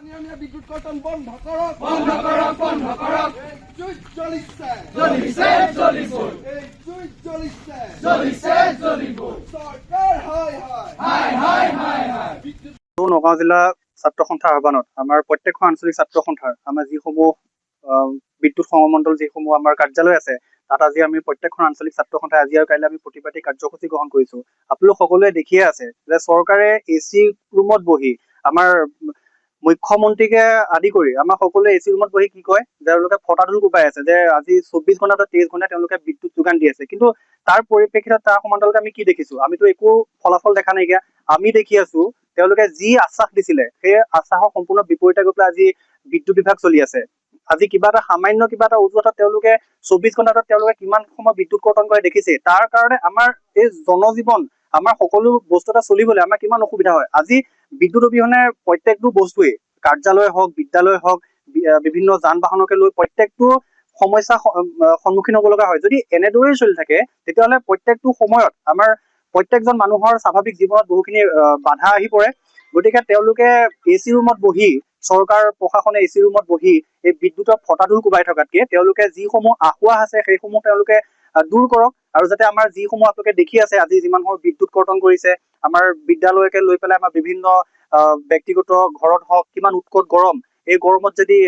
অনিয়মীয়া বিদ্যুৎ কৰ্তন বন্ধ কৰক, বন্ধ কৰক, বন্ধ কৰক। এই জুই জ্বলিছে, জ্বলিছে, জ্বলিবই। এই জুই জ্বলিছে, জ্বলিছে, জ্বলিবই। চৰকাৰ হায় হায়, হায় হায়, হায় হায়। নগাঁও জিলা ছাত্ৰ সন্থাৰ আহ্বানত আমাৰ প্ৰত্যেকখন আঞ্চলিক ছাত্ৰ সন্থাৰ আমাৰ যিসমূহ বিদ্যুৎ সংমণ্ডল যিসমূহ আমাৰ কাৰ্যালয় আছে, তাত আজি আমি প্ৰত্যেকখন আঞ্চলিক ছাত্ৰ সন্থাই আজি আৰু কাইলৈ আমি প্ৰতিবাদী কাৰ্যসূচী গ্ৰহণ কৰিছো। আপোনালোক সকলোৱে দেখিয়ে আছে যে চৰকাৰে AC ৰুমত বহি আমাৰ মুখ্যমন্ত্ৰীকে আদি কৰি আমাৰ সকলোৱে AC ৰুমত বহি কি কয়, তেওঁলোকে ফটাডোল কোবাই আছে যে আজি 24 ঘণ্টা বা 23 ঘণ্টা তেওঁলোকে বিদ্যুৎ যোগান দি আছে। কিন্তু তাৰ পৰিপ্ৰেক্ষিতত তাৰ সমান্তৰালকে আমি কি দেখিছো? আমিতো একো ফলাফল দেখা নাইকিয়া। আমি দেখি আছো তেওঁলোকে যি আশ্বাস দিছিলে সেই আশ্বাসৰ সম্পূৰ্ণ বিপৰীতে গৈ পেলাই আজি বিদ্যুৎ বিভাগ চলি আছে। আজি কিবা এটা সামান্য কিবা এটা অজুহাতত তেওঁলোকে 24 ঘণ্টাত তেওঁলোকে কিমান সময় বিদ্যুৎ কৰ্তন কৰে দেখিছে। তাৰ কাৰণে আমাৰ এই জনজীৱন আমাৰ সকলো বস্তু এটা চলিবলৈ আমাৰ কিমান অসুবিধা হয়। আজি বিদ্যুৎ অবিহনে প্ৰত্যেকটো বস্তুৱেই কাৰ্যালয় হওক, বিদ্যালয় হওক, বিভিন্ন যান বাহনকে লৈ প্ৰত্যেকটো সমস্যা সন্মুখীন হ'ব লগা হয়। যদি এনেদৰেই চলি থাকে তেতিয়াহ'লে প্ৰত্যেকটো সময়ত আমাৰ প্ৰত্যেকজন মানুহৰ স্বাভাৱিক জীৱনত বহুখিনি বাধা আহি পৰে। গতিকে তেওঁলোকে AC ৰুমত বহি, চৰকাৰ প্ৰশাসনে AC ৰুমত বহি এই বিদ্যুতৰ ফটাডোল কোবাই থকাতকে তেওঁলোকে যিসমূহ আঁসোৱাহ আছে সেইসমূহ তেওঁলোকে দূৰ কৰক। আৰু যাতে আমাৰ যিসমূহ আপোনালোকে দেখি আছে আজি যিমান সময় বিদ্যুৎ কৰ্তন কৰিছে, আমাৰ বিদ্যালয়কে লৈ পেলাই আমাৰ বিভিন্ন ব্যক্তিগত ঘৰত হওক কিমান উৎকট গৰম, এই গৰমত যদি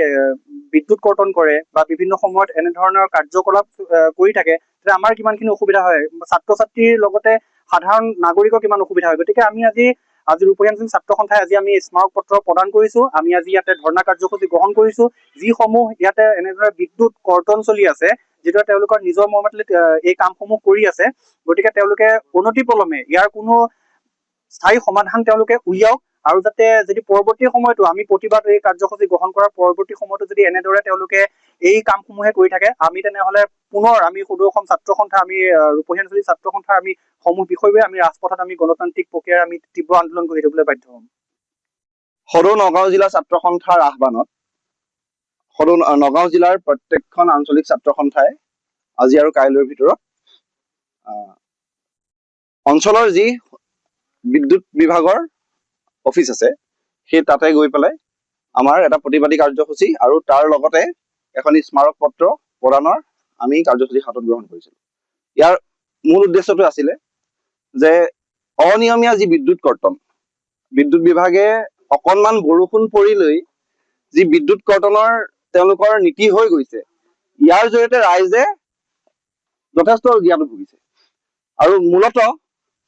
বিদ্যুৎ কৰ্তন কৰে বা বিভিন্ন সময়ত এনেধৰণৰ কাৰ্যকলাপ কৰি থাকে তেতিয়া আমাৰ কিমানখিনি অসুবিধা হয়, ছাত্ৰ ছাত্ৰীৰ লগতে সাধাৰণ নাগৰিকৰ কিমান অসুবিধা হয়। গতিকে আমি আজি ৰূপহী আঞ্চলিক ছাত্ৰ সন্থাই আজি আমি স্মাৰক পত্ৰ প্ৰদান কৰিছো। আমি আজি ইয়াতে ধৰ্ণা কাৰ্যসূচী গ্ৰহণ কৰিছো। যিসমূহ ইয়াতে এনেদৰে বিদ্যুৎ কৰ্তন চলি আছে, যিদৰে তেওঁলোকৰ নিজৰ মৰ্মাতলিত এই কামসমূহ কৰি আছে, গতিকে তেওঁলোকে অনতিপলমে ইয়াৰ কোনো স্থায়ী সমাধান তেওঁলোকে উলিয়াওক। আৰু যাতে যদি পৰৱৰ্তী সময়তো আমি প্ৰতিবাদ এই কাৰ্যসূচী গ্ৰহণ কৰাৰ পৰৱৰ্তী সময়তো যদি এনেদৰে তেওঁলোকে এই কামসমূহে কৰি থাকে, আমি তেনেহলে পুনৰ আমি সদৌ অসম ছাত্ৰ সন্থা, আমি ৰূপহী আঞ্চলিক ছাত্ৰ সন্থাৰ আমি সমূহ বিষয়ে আমি ৰাজপথত আমি গণতান্ত্ৰিক প্ৰক্ৰিয়াৰ আমি তীব্ৰ আন্দোলন কৰি থাকিবলৈ বাধ্য হ'ম। সদৌ নগাঁও জিলা ছাত্ৰ সন্থাৰ আহ্বানত সদৌ নগাঁও জিলাৰ প্ৰত্যেকখন আঞ্চলিক ছাত্ৰ সন্থাই আজি আৰু কাইলৈৰ ভিতৰত অঞ্চলৰ যি বিদ্যুৎ বিভাগৰ অফিচ আছে সেই তাতে গৈ পেলাই আমাৰ এটা প্ৰতিবাদী কাৰ্যসূচী আৰু তাৰ লগতে এখন স্মাৰক পত্ৰ প্ৰদানৰ আমি কাৰ্যসূচী হাতত গ্ৰহণ কৰিছিলো। ইয়াৰ মূল উদ্দেশ্যটো আছিলে যে অনিয়মীয়া যি বিদ্যুৎ কৰ্তন, বিদ্যুৎ বিভাগে অকণমান বৰষুণ পৰিলৈ যি বিদ্যুৎ কৰ্তনৰ তেওঁলোকৰ নীতি হৈ গৈছে, ইয়াৰ জৰিয়তে ৰাইজে যথেষ্ট জ্ঞাত ভুগিছে। আৰু মূলত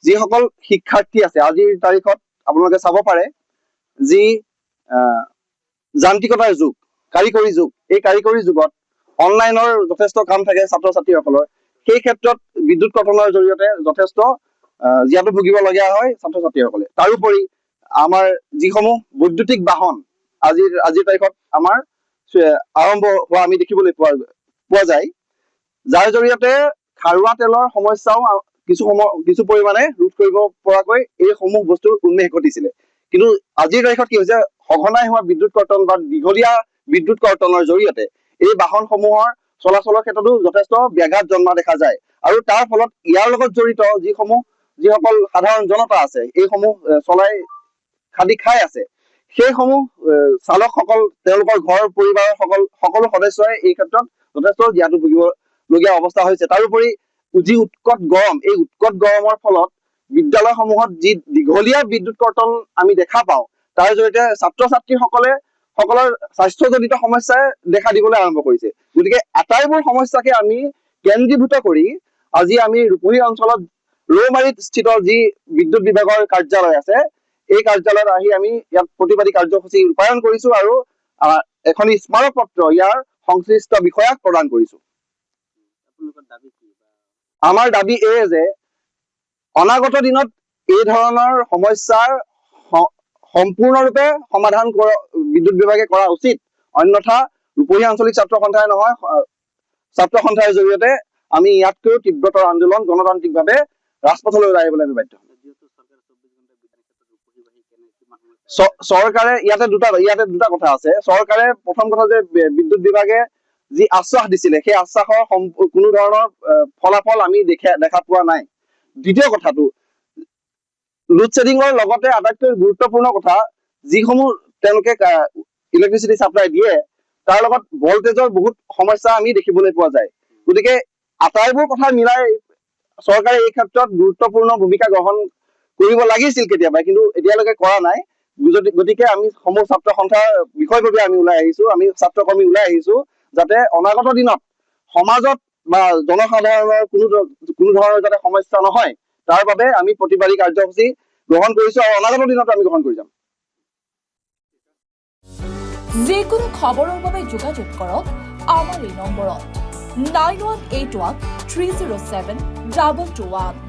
যিসকল শিক্ষাৰ্থী আছে, আজিৰ তাৰিখত আপোনালোকে চাব পাৰে যি যান্ত্ৰিকতাৰ যুগ, কাৰিকৰী যুগ, এই কাৰিকৰী যুগত অনলাইনৰ যথেষ্ট কাম থাকে ছাত্ৰ ছাত্ৰীসকলৰ। সেই ক্ষেত্ৰত বিদ্যুৎ কৰ্তনৰ জৰিয়তে যথেষ্ট জ্ঞাত ভুগিবলগীয়া হয় ছাত্ৰ ছাত্ৰীসকলে। তাৰোপৰি আমাৰ যিসমূহ বৈদ্যুতিক বাহন আজিৰ তাৰিখত আমাৰ আৰম্ভ হোৱা আমি দেখিবলৈ পোৱা যায়, যাৰ জৰিয়তে খাৰুৱা তেলৰ সমস্যাও কিছু পৰিমাণে ৰোধ কৰিব পৰাকৈ এইসমূহ বস্তুৰ উন্মেষ ঘটিছিলে। কিন্তু আজিৰ তাৰিখত কি হৈছে, সঘনাই হোৱা বিদ্যুৎ কৰ্তন বা দীঘলীয়া বিদ্যুৎ কৰ্তনৰ জৰিয়তে এই বাহনসমূহৰ চলাচলৰ ক্ষেত্ৰতো যথেষ্ট ব্যাঘাত জন্মা দেখা যায়। আৰু তাৰ ফলত ইয়াৰ লগত জড়িত যিসকল সাধাৰণ জনতা আছে, এইসমূহ চলাই খান্দি খাই আছে, সেইসমূহ চালকসকল, তেওঁলোকৰ ঘৰ পৰিবাৰৰ সকলো সদস্যই এই ক্ষেত্ৰত যথেষ্ট জ্ঞাত ভুগিবলগীয়া অৱস্থা হৈছে। তাৰোপৰি যি উৎকট গৰম, এই উৎকট গৰমৰ ফলত বিদ্যালয়সমূহত যি দীঘলীয়া বিদ্যুৎ কৰ্তন আমি দেখা পাওঁ, তাৰ জৰিয়তে ছাত্ৰ ছাত্ৰীসকলৰ স্বাস্থ্যজনিত সমস্যাই দেখা দিবলৈ আৰম্ভ কৰিছে। গতিকে আটাইবোৰ সমস্যাকে আমি কেন্দ্ৰীভূত কৰি আজি আমি ৰূপহী অঞ্চলত ৰৌমাৰীত স্থিত যি বিদ্যুৎ বিভাগৰ কাৰ্যালয় আছে, এই কাৰ্যালয়ত আহি আমি ইয়াত প্ৰতিবাদী কাৰ্যসূচী ৰূপায়ণ কৰিছো আৰু এখন স্মাৰক পত্ৰ ইয়াৰ সংশ্লিষ্ট বিষয়াক প্ৰদান কৰিছো। আমাৰ দাবী এই যে অনাগত দিনত এই ধৰণৰ সমস্যাৰ সম্পূৰ্ণৰূপে সমাধান বিদ্যুৎ বিভাগে কৰা উচিত। অন্যথা ৰূপহী আঞ্চলিক ছাত্ৰ সন্থাই নহয়, ছাত্ৰ সন্থাৰ জৰিয়তে আমি ইয়াতকৈও তীব্ৰতৰ আন্দোলন গণতান্ত্ৰিকভাৱে ৰাজপথলৈ ওলাই আহিবলৈ আমি বাধ্য হ'ম। চৰকাৰে ইয়াতে দুটা কথা আছে। চৰকাৰে প্ৰথম কথা যে বিদ্যুৎ বিভাগে যি আশ্বাস দিছিলে সেই আশ্বাসৰ কোনো ধৰণৰ ফলাফল আমি দেখা পোৱা নাই। দ্বিতীয় কথাটো, লোডশ্বেডিঙৰ লগতে আটাইতকৈ গুৰুত্বপূৰ্ণ কথা, যিসমূহ তেওঁলোকে ইলেক্ট্ৰিচিটি ছাপ্লাই দিয়ে তাৰ লগত ভল্টেজৰ বহুত সমস্যা আমি দেখিবলৈ পোৱা যায়। গতিকে আটাইবোৰ কথা মিলাই চৰকাৰে এই ক্ষেত্ৰত গুৰুত্বপূৰ্ণ ভূমিকা গ্ৰহণ কৰিব লাগিছিল কেতিয়াবা, কিন্তু এতিয়ালৈকে কৰা নাই। গতিকে আমি সমূহ ছাত্ৰ সন্থাৰ বিষয়ববীয়া আমি ওলাই আহিছো, আমি ছাত্ৰকৰ্মী ওলাই আহিছো, যাতে অনাগত দিনত সমাজত বা জনসাধাৰণৰ কোনো ধৰণৰ যাতে সমস্যা নহয় তাৰ বাবে আমি প্ৰতিবাদী কাৰ্যসূচী গ্ৰহণ কৰিছো আৰু অনাগত দিনত আমি গ্ৰহণ কৰি যাম। যিকোনো খবৰৰ বাবে যোগাযোগ কৰক আমাৰ এই নম্বৰত 9181 307 221।